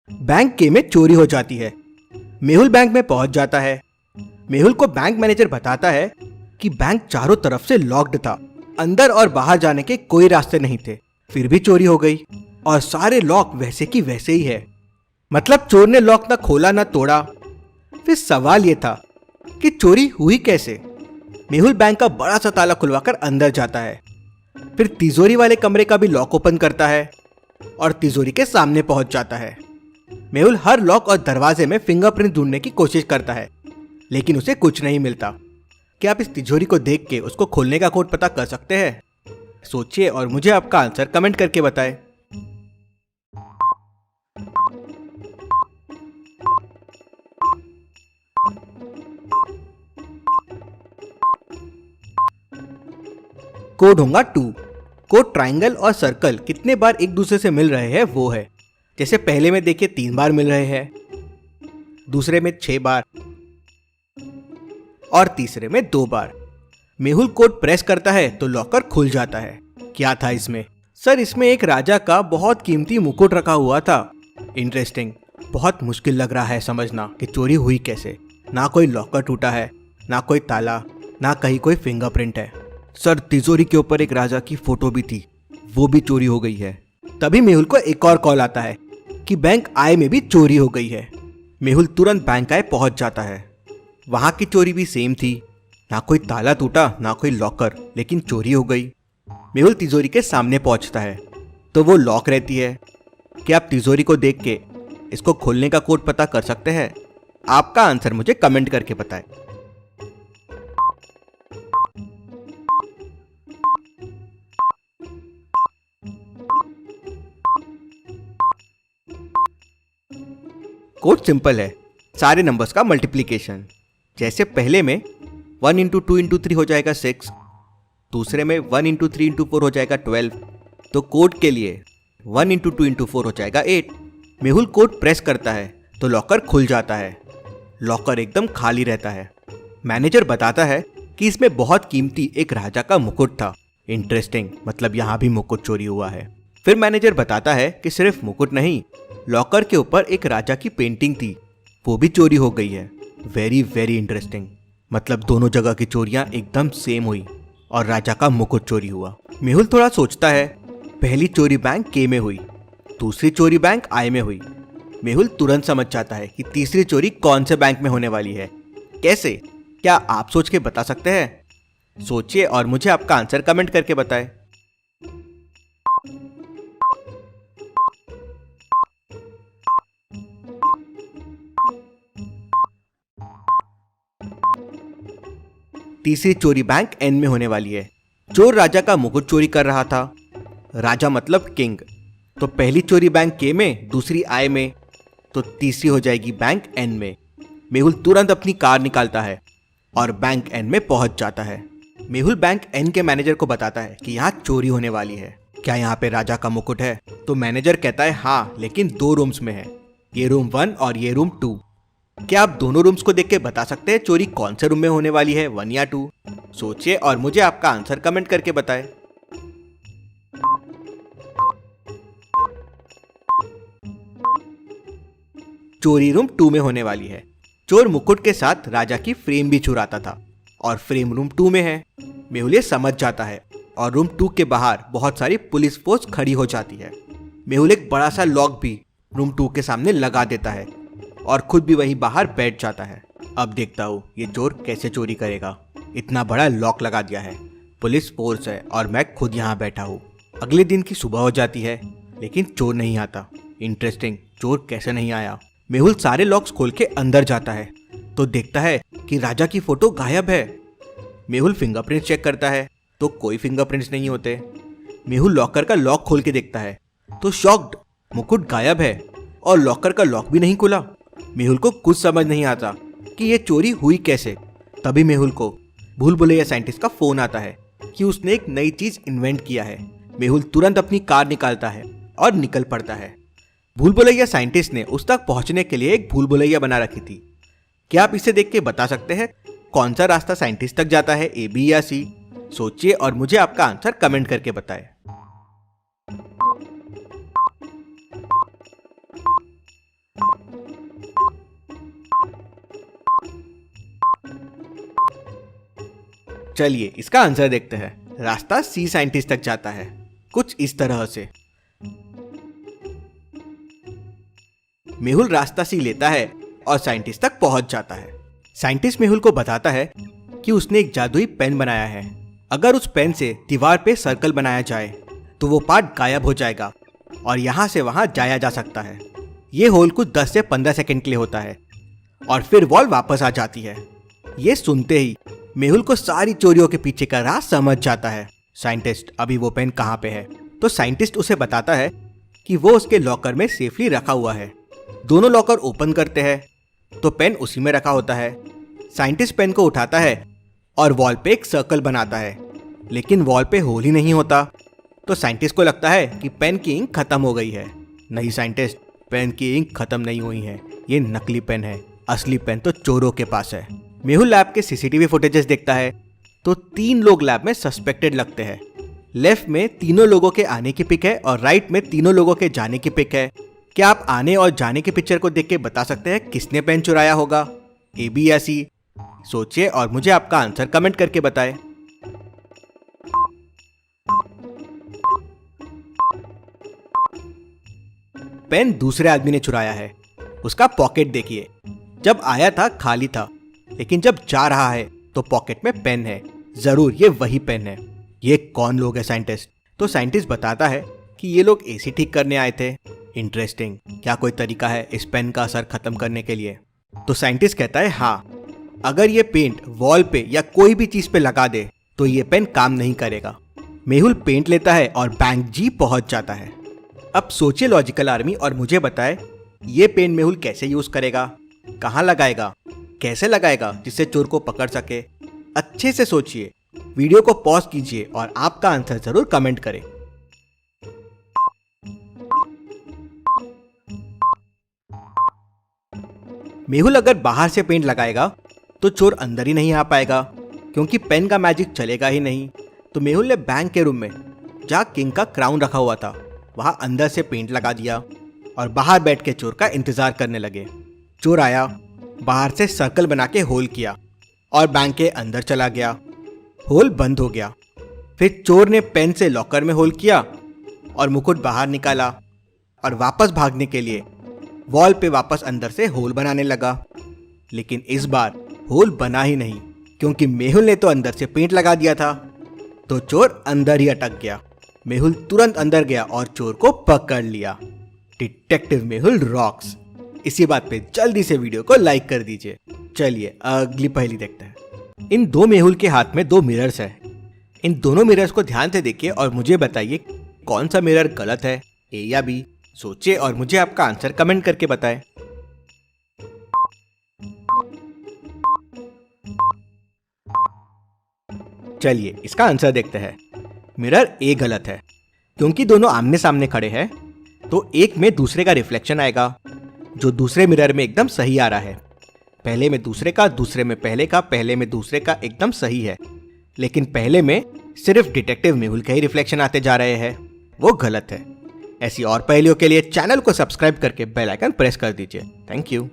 Bank के में चोरी हो जाती है। मेहुल बैंक में पहुंच जाता है। मेहुल को बैंक मैनेजर बताता है कि बैंक चारों तरफ से लॉक्ड था, अंदर और बाहर जाने के कोई रास्ते नहीं थे। फिर भी चोरी हो गई और सारे लॉक वैसे की वैसे ही है। मतलब चोर ने लॉक ना खोला ना तोड़ा। फिर सवाल ये था कि चोरी हुई कैसे। मेहुल बैंक का बड़ा सा ताला खुलवाकर अंदर जाता है। फिर तिजोरी वाले कमरे का भी लॉक ओपन करता है और तिजोरी के सामने पहुंच जाता है। मेहुल हर लॉक और दरवाजे में फिंगरप्रिंट ढूंढने की कोशिश करता है, लेकिन उसे कुछ नहीं मिलता। क्या आप इस तिजोरी को देख के उसको खोलने का कोड पता कर सकते हैं? सोचिए और मुझे आपका आंसर कमेंट करके बताएं। कोड होगा 2। कोड ट्रायंगल और सर्कल कितने बार एक दूसरे से मिल रहे हैं वो है। जैसे पहले में देखिए 3 बार मिल रहे हैं, दूसरे में 6 बार और तीसरे में 2 बार। मेहुल कोड प्रेस करता है तो लॉकर खुल जाता है। क्या था इसमें? सर, इसमें एक राजा का बहुत कीमती मुकुट रखा हुआ था। इंटरेस्टिंग। बहुत मुश्किल लग रहा है समझना कि चोरी हुई कैसे। ना कोई लॉकर टूटा है, ना कोई ताला, ना कहीं कोई फिंगरप्रिंट है। सर, तिजोरी के ऊपर एक राजा की फोटो भी थी, वो भी चोरी हो गई है। तभी मेहुल को एक और कॉल आता है कि बैंक आय में भी चोरी हो गई है। मेहुल तुरंत बैंक आय पहुंच जाता है। वहां की चोरी भी सेम थी, ना कोई ताला टूटा ना कोई लॉकर, लेकिन चोरी हो गई। मेहुल तिजोरी के सामने पहुंचता है तो वो लॉक रहती है। क्या आप तिजोरी को देख के इसको खोलने का कोड पता कर सकते हैं? आपका आंसर मुझे कमेंट करके बताएं। कोड सिंपल है, सारे नंबर्स का मल्टीप्लिकेशन। जैसे पहले में 1 इंटू 2 इंटू 3 हो जाएगा 6, दूसरे में 1 इंटू 3 इंटू 4 हो जाएगा 12, तो कोड के लिए 1 इंटू 2 इंटू 4 हो जाएगा 8। मेहुल कोड प्रेस करता है तो लॉकर खुल जाता है। लॉकर एकदम खाली रहता है। मैनेजर बताता है कि इसमें बहुत कीमती एक राजा का मुकुट था। इंटरेस्टिंग, मतलब यहाँ भी मुकुट चोरी हुआ है। फिर मैनेजर बताता है कि सिर्फ मुकुट नहीं, लॉकर के ऊपर एक राजा की पेंटिंग थी, वो भी चोरी हो गई है। Very very interesting. मतलब दोनों जगह की चोरियां एकदम सेम हुई और राजा का मुकुट चोरी हुआ। मेहुल थोड़ा सोचता है। पहली चोरी बैंक के में हुई, दूसरी चोरी बैंक आई में हुई। मेहुल तुरंत समझ जाता है कि तीसरी चोरी कौन से बैंक में होने वाली है। कैसे? क्या आप सोच के बता सकते हैं? सोचिए और मुझे आपका आंसर कमेंट करके बताएं। तीसरी चोरी बैंक एन में होने वाली है। चोर राजा का मुकुट चोरी कर रहा था। राजा मतलब किंग, तो पहली चोरी बैंक के में, दूसरी आई में, तो तीसरी हो जाएगी बैंक एन में। मेहुल तुरंत अपनी कार निकालता है और बैंक एन में पहुंच जाता है। मेहुल बैंक एन के मैनेजर को बताता है कि यहाँ चोरी होने वाली है। क्या यहाँ पे राजा का मुकुट है? तो मैनेजर कहता है हाँ, लेकिन 2 रूम्स में है, ये रूम 1 और ये रूम 2। क्या आप दोनों रूम्स को देख के बता सकते हैं चोरी कौन से रूम में होने वाली है, 1 या 2? सोचिए और मुझे आपका आंसर कमेंट करके बताएं। चोरी रूम 2 में होने वाली है। चोर मुकुट के साथ राजा की फ्रेम भी चुराता था और फ्रेम रूम 2 में है। मेहुल ये समझ जाता है और रूम 2 के बाहर बहुत सारी पुलिस फोर्स खड़ी हो जाती है। मेहुल एक बड़ा सा लॉक भी रूम 2 के सामने लगा देता है और खुद भी वहीं बाहर बैठ जाता है। अब देखता हूँ ये चोर कैसे चोरी करेगा। इतना बड़ा लॉक लगा दिया है, पुलिस फोर्स है और मैं खुद यहाँ बैठा हूँ। अगले दिन की सुबह हो जाती है, लेकिन चोर नहीं आता। इंटरेस्टिंग, चोर कैसे नहीं आया? मेहुल सारे लॉक्स खोल के अंदर जाता है तो देखता है कि राजा की फोटो गायब है। मेहुल फिंगरप्रिंट चेक करता है तो कोई फिंगरप्रिंट्स नहीं होते। मेहुल लॉकर का लॉक खोल के देखता है तो शॉक्ड, मुकुट गायब है और लॉकर का लॉक भी नहीं खुला। मेहुल को कुछ समझ नहीं आता कि ये चोरी हुई कैसे। तभी मेहुल को भूल भुलैया साइंटिस्ट का फोन आता है कि उसने एक नई चीज इन्वेंट किया है। मेहुल तुरंत अपनी कार निकालता है और निकल पड़ता है। भूल भुलैया साइंटिस्ट ने उस तक पहुंचने के लिए एक भूल भुलैया बना रखी थी। क्या आप इसे देख के बता सकते हैं कौन सा रास्ता साइंटिस्ट तक जाता है, ए, बी या सी? सोचिए और मुझे आपका आंसर कमेंट करके बताएं। चलिए इसका आंसर देखते हैं। रास्ता सी साइंटिस्ट तक जाता है, कुछ इस तरह से। मेहुल रास्ता सी लेता है और साइंटिस्ट तक पहुंच जाता है। साइंटिस्ट मेहुल को बताता है कि उसने एक जादुई पेन बनाया है। अगर उस पेन से दीवार पे सर्कल बनाया जाए तो वो पार्ट गायब हो जाएगा और यहाँ से वहाँ जाया जा सकता है। ये होल कुछ 10 से 15 सेकंड के लिए होता है और फिर वॉल वापस आ जाती है। ये सुनते ही मेहुल को सारी चोरियों के पीछे का राज समझ जाता है। साइंटिस्ट अभी वो पेन कहाँ पे है? तो साइंटिस्ट उसे बताता है कि वो उसके लॉकर में सेफली रखा हुआ है। दोनों लॉकर ओपन करते हैं तो पेन उसी में रखा होता है। साइंटिस्ट पेन को उठाता है और वॉल पे एक सर्कल बनाता है, लेकिन वॉल पे होल ही नहीं होता। तो साइंटिस्ट को लगता है कि पेन की इंक खत्म हो गई है। नहीं साइंटिस्ट, पेन की इंक खत्म नहीं हुई है, ये नकली पेन है। असली पेन तो चोरों के पास है। मेहुल लैब के सीसीटीवी फुटेजेस देखता है तो 3 लोग लैब में सस्पेक्टेड लगते हैं। लेफ्ट में तीनों लोगों के आने की पिक है और राइट में तीनों लोगों के जाने की पिक है। क्या आप आने और जाने की पिक्चर को देख के बता सकते हैं किसने पेन चुराया होगा? ए, बी या सी? सोचिए और मुझे आपका आंसर कमेंट करके बताएं। पेन दूसरे आदमी ने चुराया है। उसका पॉकेट देखिए, जब आया था खाली था, लेकिन जब जा रहा है तो पॉकेट में पेन है। जरूर ये वही पेन है। ये कौन लोग है साइंटिस्ट? तो साइंटिस्ट बताता है कि ये लोग एसी ठीक करने आए थे। इंटरेस्टिंग, क्या कोई तरीका है इस पेन का असर खत्म करने के लिए? तो साइंटिस्ट कहता है हाँ, अगर ये पेंट वॉल पे या कोई भी चीज पे लगा दे तो ये पेन काम नहीं करेगा। मेहुल पेंट लेता है और बैंक जी पहुंच जाता है। अब सोचिए लॉजिकल आर्मी और मुझे बताए ये पेन मेहुल कैसे यूज करेगा, कहाँ लगाएगा, कैसे लगाएगा जिससे चोर को पकड़ सके? अच्छे से सोचिए, वीडियो को पॉज कीजिए और आपका आंसर जरूर कमेंट करें। मेहुल अगर बाहर से पेंट लगाएगा तो चोर अंदर ही नहीं आ पाएगा, क्योंकि पेन का मैजिक चलेगा ही नहीं। तो मेहुल ने बैंक के रूम में जहाँ किंग का क्राउन रखा हुआ था वहां अंदर से पेंट लगा दिया और बाहर बैठ के चोर का इंतजार करने लगे। चोर आया, बाहर से सर्कल बना के होल किया और बैंक के अंदर चला गया। होल बंद हो गया। फिर चोर ने पेन से लॉकर में होल किया और मुकुट बाहर निकाला और वापस भागने के लिए वॉल पे वापस अंदर से होल बनाने लगा। लेकिन इस बार होल बना ही नहीं, क्योंकि मेहुल ने तो अंदर से पेंट लगा दिया था। तो चोर अंदर ही अटक गया। मेहुल तुरंत अंदर गया और चोर को पकड़ लिया। Detective Mehul rocks. इसी बात पे जल्दी से वीडियो को लाइक कर दीजिए। चलिए अगली पहेली देखते हैं। इन 2 मेहुल के हाथ में 2 मिरर्स है। इन दोनों मिरर्स को ध्यान से देखिए और मुझे बताइए कौन सा मिरर गलत है, ए या बी? सोचिए और मुझे आपका आंसर कमेंट करके बताएं। चलिए इसका आंसर देखते हैं। मिरर ए गलत है, क्योंकि दोनों आमने सामने खड़े हैं तो एक में दूसरे का रिफ्लेक्शन आएगा, जो दूसरे मिरर में एकदम सही आ रहा है। पहले में दूसरे का, दूसरे में पहले का, पहले में दूसरे का एकदम सही है। लेकिन पहले में सिर्फ डिटेक्टिव मेहुल के ही रिफ्लेक्शन आते जा रहे हैं, वो गलत है। ऐसी और पहेलियों के लिए चैनल को सब्सक्राइब करके बेल आइकन प्रेस कर दीजिए। Thank you.